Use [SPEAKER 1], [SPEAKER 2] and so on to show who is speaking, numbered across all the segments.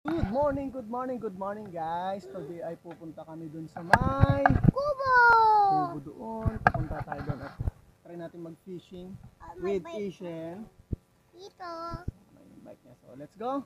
[SPEAKER 1] Good morning, good morning guys. Today ay pupunta kami dun sa may
[SPEAKER 2] Kubo!
[SPEAKER 1] kubo doon. Pupunta tayo doon at try natin mag-fishing
[SPEAKER 2] May
[SPEAKER 1] with
[SPEAKER 2] bike.
[SPEAKER 1] Asian.
[SPEAKER 2] Dito.
[SPEAKER 1] May bike niya. So let's go.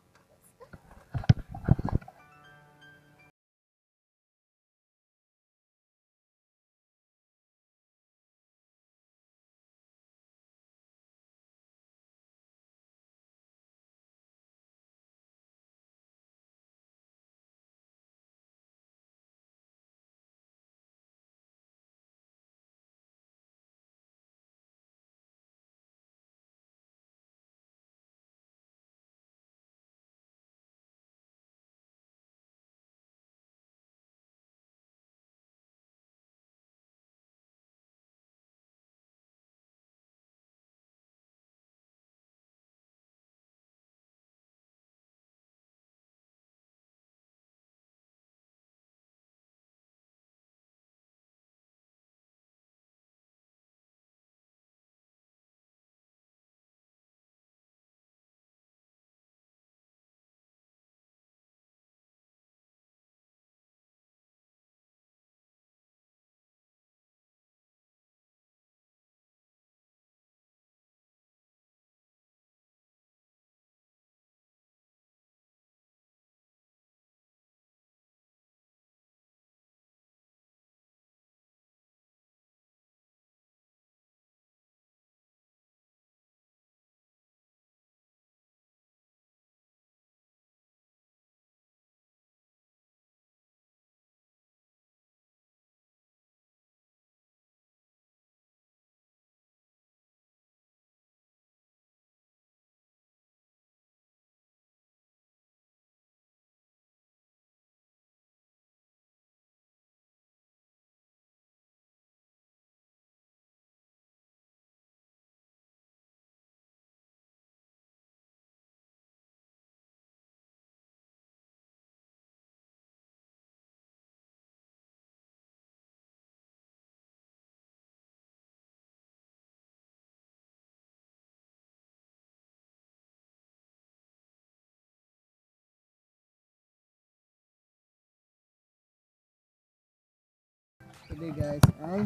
[SPEAKER 1] Today guys ay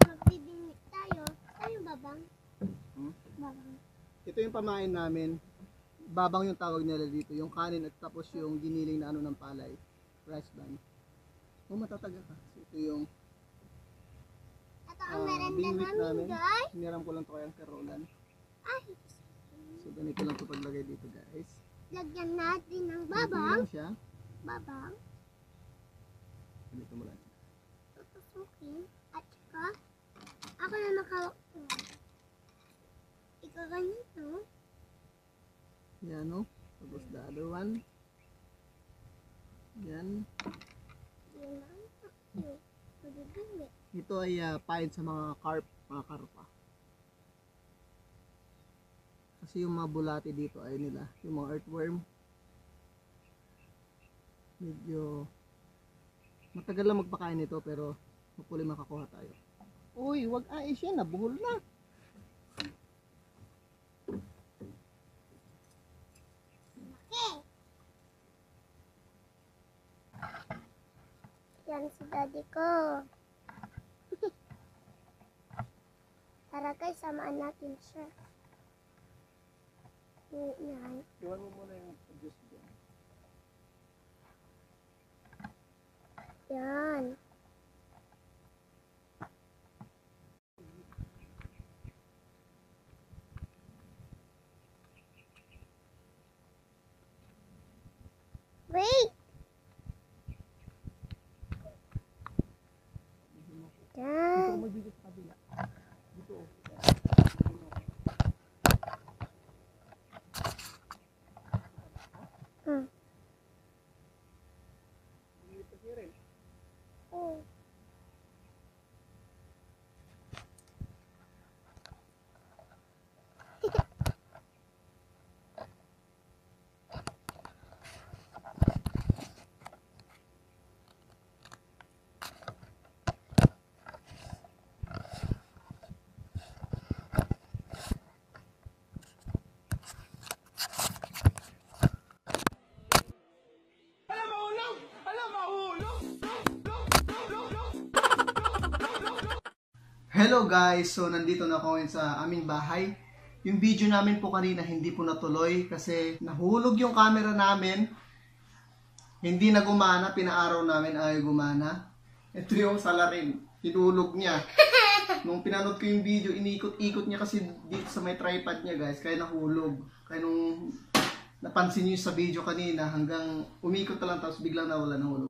[SPEAKER 2] Magbibingit tayo. Tayo babang. Babang.
[SPEAKER 1] ito yung pamain namin. Babang yung tawag nila dito. Yung kanin at tapos yung giniling na ano ng palay. Rice bun. Oh, matataga ka. So, ito yung
[SPEAKER 2] Ito ang merenda
[SPEAKER 1] bingwit
[SPEAKER 2] namin,
[SPEAKER 1] namin.
[SPEAKER 2] guys.
[SPEAKER 1] Hiniram ko lang to kay Uncle Roland.
[SPEAKER 2] Ay,
[SPEAKER 1] So ganito lang to paglagay dito guys.
[SPEAKER 2] lagyan natin ng
[SPEAKER 1] Konti
[SPEAKER 2] babang.
[SPEAKER 1] lang siya.
[SPEAKER 2] Babang.
[SPEAKER 1] Ganito mo lang.
[SPEAKER 2] Tutusukin. At saka, ako na nakawak ko. Ikaw ganito.
[SPEAKER 1] Yan o. Tapos the other one. Yan.
[SPEAKER 2] Yun lang. Yun. Magbibingit.
[SPEAKER 1] Ito ay pain sa mga carp, mga karpa. Kasi yung mga bulati dito ay nila, yung mga earthworm. Medyo matagal lang magpakain nito pero hopefully makakuha tayo. Uy, wag ais yan, nabuhol na.
[SPEAKER 2] Okay. Yan si daddy ko. Tara guys, samaan natin siya. Yan.
[SPEAKER 1] Iwan mo muna yung juice dyan.
[SPEAKER 2] Yan. Wait!
[SPEAKER 1] Dito
[SPEAKER 2] Yan.
[SPEAKER 1] mo magbigay sa kabila. Dito oh.
[SPEAKER 2] Hmm.
[SPEAKER 1] Dito siya rin. Hello guys! So nandito na ako ngayon sa aming bahay. Yung video namin po kanina hindi po natuloy kasi nahulog yung camera namin. Hindi na gumana, pinaaraw namin ay gumana. Ito yung salarin, hinulog niya. Nung pinanood ko yung video, inikot-ikot niya kasi dito sa may tripod niya guys, kaya nahulog. Kaya nung napansin niyo sa video kanina, hanggang umikot na lang tapos biglang nawala, nahulog.